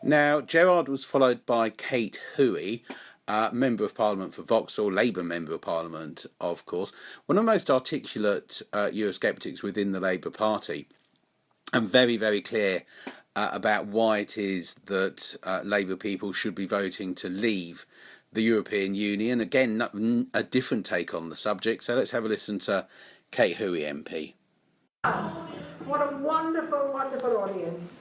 Now, Gerard was followed by Kate Hoey, Member of Parliament for Vauxhall, Labour Member of Parliament, of course, one of the most articulate Eurosceptics within the Labour Party, and very, very clear about why it is that Labour people should be voting to leave the European Union. Again, a different take on the subject, so let's have a listen to Kate Hoey MP. What a wonderful, wonderful audience.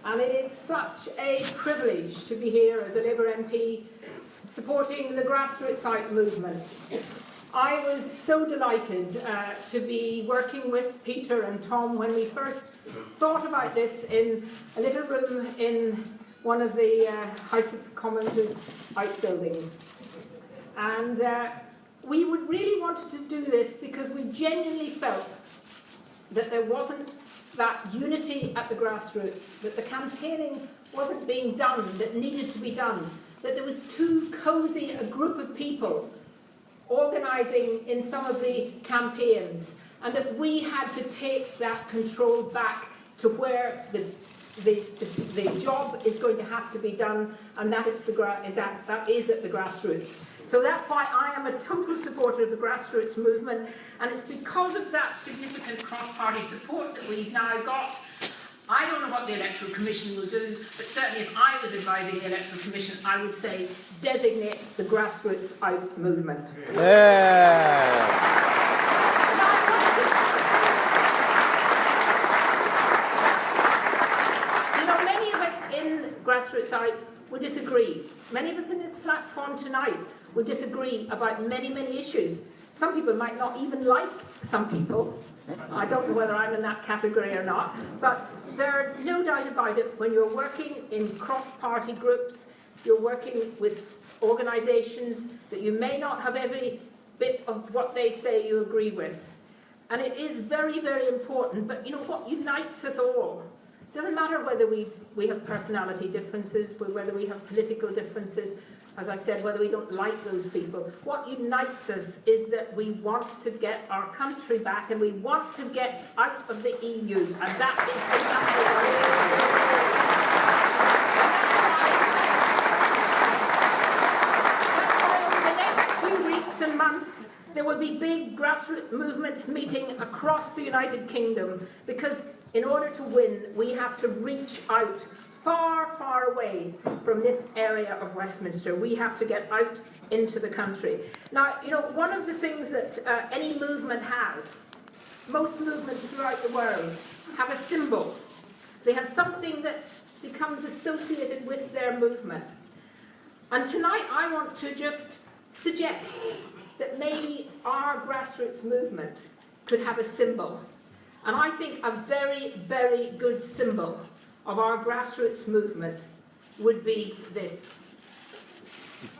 And it is such a privilege to be here as a Labour MP supporting the grassroots site movement. I was so delighted to be working with Peter and Tom when we first thought about this in a little room in one of the House of Commons' outbuildings. And we really wanted to do this because we genuinely felt that there wasn't that unity at the grassroots, that the campaigning wasn't being done that needed to be done, that there was too cosy a group of people organising in some of the campaigns, and that we had to take that control back to where the job is going to have to be done, and that is at the grassroots. So that's why I am a total supporter of the grassroots movement, and it's because of that significant cross-party support that we've now got. I don't know what the Electoral Commission will do, but certainly if I was advising the Electoral Commission, I would say designate the grassroots out movement. Yeah. Grassroots out will disagree. Many of us in this platform tonight will disagree about many, many issues. Some people might not even like some people. I don't know whether I'm in that category or not, but there's no doubt about it. When you're working in cross-party groups, you're working with organisations that you may not have every bit of what they say you agree with. And it is very, very important, but you know what unites us all? It doesn't matter whether we have personality differences, whether we have political differences, as I said, whether we don't like those people. What unites us is that we want to get our country back and we want to get out of the EU, and that is the number one. Over the next few weeks and months, there will be big grassroots movements meeting across the United Kingdom, because in order to win, we have to reach out far, far away from this area of Westminster. We have to get out into the country. Now, you know, one of the things that any movement has, most movements throughout the world, have a symbol. They have something that becomes associated with their movement. And tonight I want to just suggest that maybe our grassroots movement could have a symbol. And I think a very, very good symbol of our grassroots movement would be this.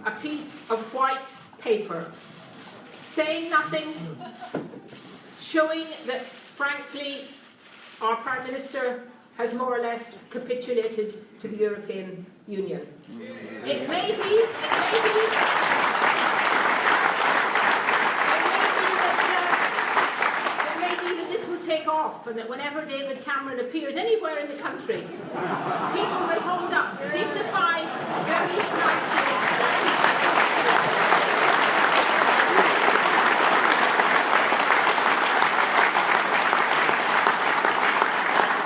A piece of white paper, saying nothing, showing that, frankly, our Prime Minister has more or less capitulated to the European Union. It may be take off, and that whenever David Cameron appears anywhere in the country, people will hold up dignified, very nicely.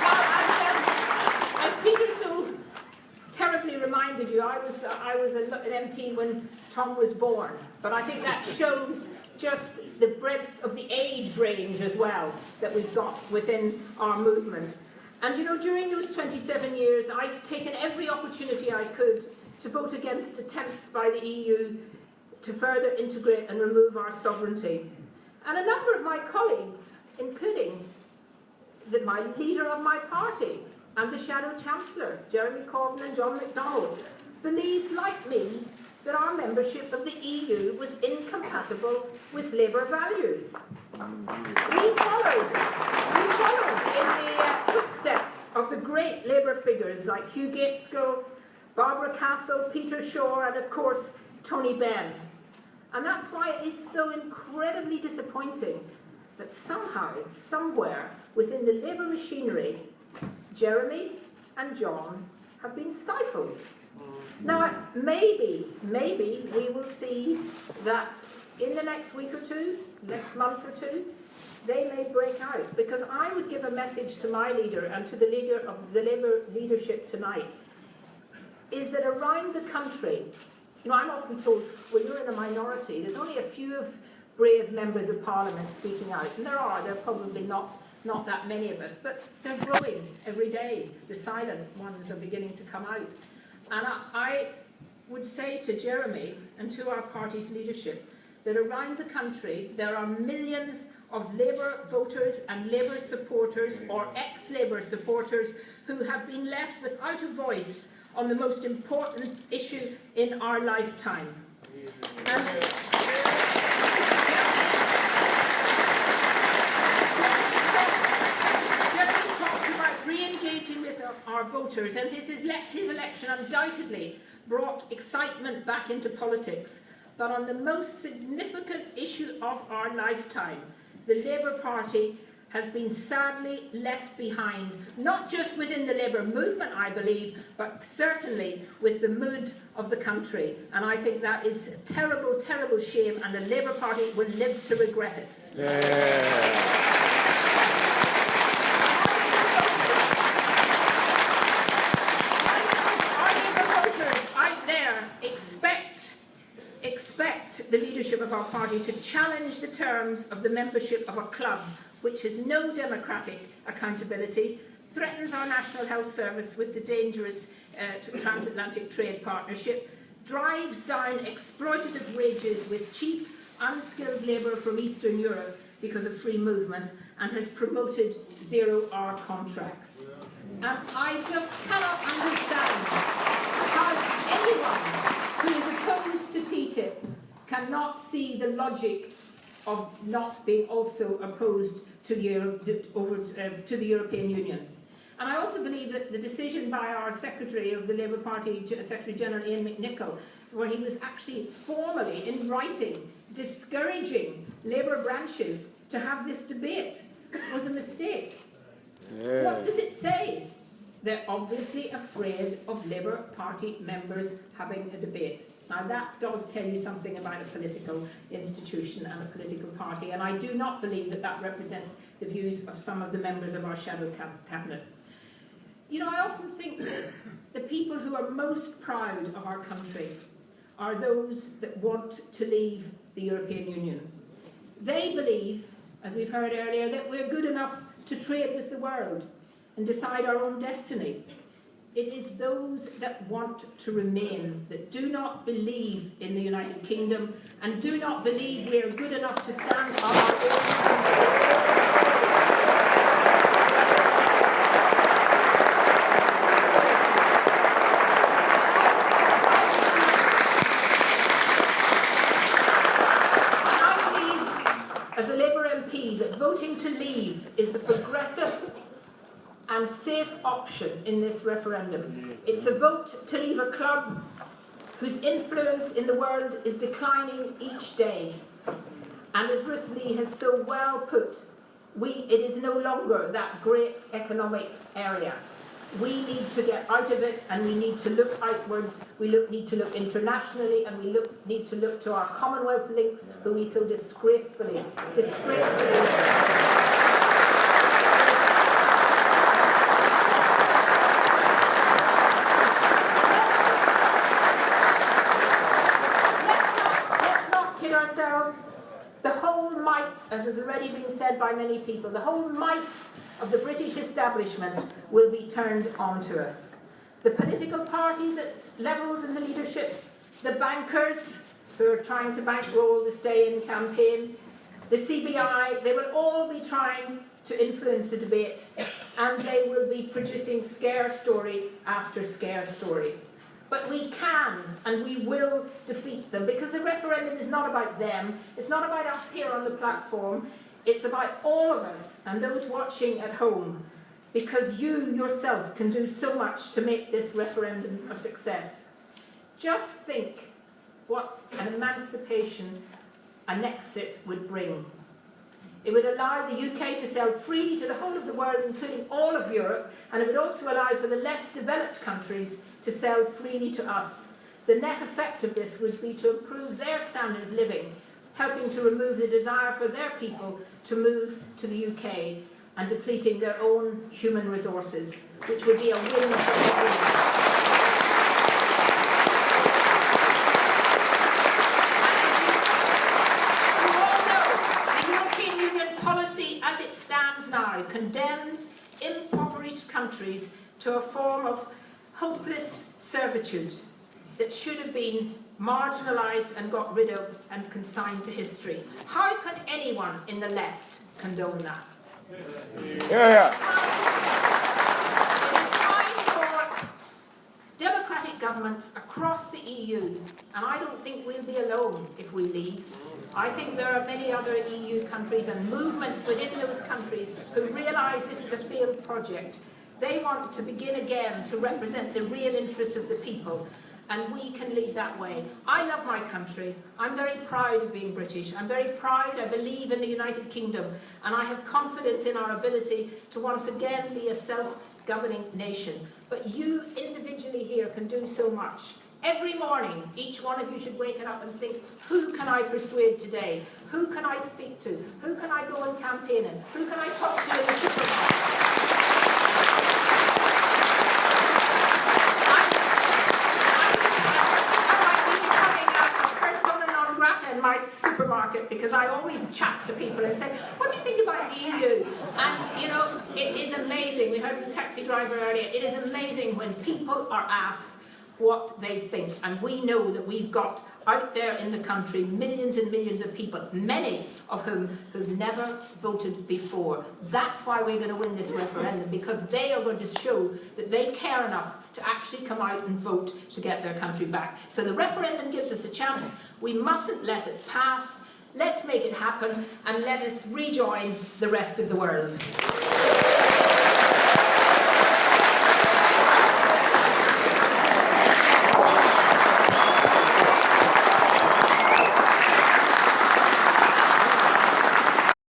Now, as Peter so terribly reminded you, I was an MP when Tom was born, but I think that shows just the breadth of the age range as well that we've got within our movement. And you know, during those 27 years, I've taken every opportunity I could to vote against attempts by the EU to further integrate and remove our sovereignty. And a number of my colleagues, including my leader of my party and the Shadow Chancellor, Jeremy Corbyn and John McDonnell, believed, like me, that our membership of the EU was incompatible with Labour values. We followed in the footsteps of the great Labour figures like Hugh Gaitskell, Barbara Castle, Peter Shore, and of course Tony Benn. And that's why it is so incredibly disappointing that somehow, somewhere within the Labour machinery, Jeremy and John have been stifled. Now, maybe we will see that in the next week or two, next month or two, they may break out. Because I would give a message to my leader and to the leader of the Labour leadership tonight, is that around the country, I'm often told, well, you're in a minority. There's only a few brave members of Parliament speaking out. And there are probably not that many of us, but they're growing every day. The silent ones are beginning to come out. And I would say to Jeremy and to our party's leadership that around the country there are millions of Labour voters and Labour supporters or ex-Labour supporters who have been left without a voice on the most important issue in our lifetime. And Jeremy talked about re-engaging with our voters, and his election undoubtedly brought excitement back into politics. But on the most significant issue of our lifetime, the Labour Party has been sadly left behind, not just within the Labour movement, I believe, but certainly with the mood of the country. And I think that is a terrible, terrible shame, and the Labour Party will live to regret it. Yeah. Expect the leadership of our party to challenge the terms of the membership of a club which has no democratic accountability, threatens our National Health Service with the dangerous transatlantic trade partnership, drives down exploitative wages with cheap, unskilled labour from Eastern Europe because of free movement, and has promoted zero-hour contracts. And I just cannot understand how anyone who is opposed to TTIP cannot see the logic of not being also opposed to the European Union. And I also believe that the decision by our Secretary of the Labour Party, Secretary General Ian McNicol, where he was actually formally, in writing, discouraging Labour branches to have this debate, was a mistake. Yeah. What does it say? They're obviously afraid of Labour Party members having a debate. Now that does tell you something about a political institution and a political party, and I do not believe that that represents the views of some of the members of our shadow cabinet. I often think that the people who are most proud of our country are those that want to leave the European Union. They believe, as we've heard earlier, that we're good enough to trade with the world and decide our own destiny. It is those that want to remain, that do not believe in the United Kingdom and do not believe we are good enough to stand on our own. I believe, as a Labour MP, that voting to leave is the progressive and safe option in this referendum. It's a vote to leave a club whose influence in the world is declining each day. And as Ruth Lee has so well put, it is no longer that great economic area. We need to get out of it, and we need to look outwards. We need to look internationally, and we need to look to our Commonwealth links, who we so disgracefully as has already been said by many people, the whole might of the British establishment will be turned on to us. The political parties at levels in the leadership, the bankers who are trying to bankroll the stay-in campaign, the CBI, they will all be trying to influence the debate, and they will be producing scare story after scare story. But we can and we will defeat them, because the referendum is not about them, it's not about us here on the platform, it's about all of us and those watching at home, because you yourself can do so much to make this referendum a success. Just think what an emancipation an exit would bring. It would allow the UK to sell freely to the whole of the world, including all of Europe, and it would also allow for the less developed countries to sell freely to us. The net effect of this would be to improve their standard of living, helping to remove the desire for their people to move to the UK and depleting their own human resources, which would be a win for everyone. As it stands now, condemns impoverished countries to a form of hopeless servitude that should have been marginalised and got rid of and consigned to history. How can anyone in the left condone that? Yeah. It is time for democratic governments across the EU, and I don't think we'll be alone if we leave. I think there are many other EU countries and movements within those countries who realise this is a failed project. They want to begin again to represent the real interests of the people, and we can lead that way. I love my country. I'm very proud of being British. I'm very proud. I believe in the United Kingdom, and I have confidence in our ability to once again be a self-governing nation. But you individually here can do so much. Every morning, each one of you should wake up and think, who can I persuade today? Who can I speak to? Who can I go and campaign in? Who can I talk to in the supermarket? I might be becoming a persona non grata in my supermarket because I always chat to people and say, what do you think about the EU? And, you know, it is amazing. We heard the taxi driver earlier. It is amazing when people are asked what they think, and we know that we've got out there in the country millions and millions of people, many of whom who've never voted before. That's why we're going to win this referendum, because they are going to show that they care enough to actually come out and vote to get their country back. So the referendum gives us a chance. We mustn't let it pass. Let's make it happen, and let us rejoin the rest of the world.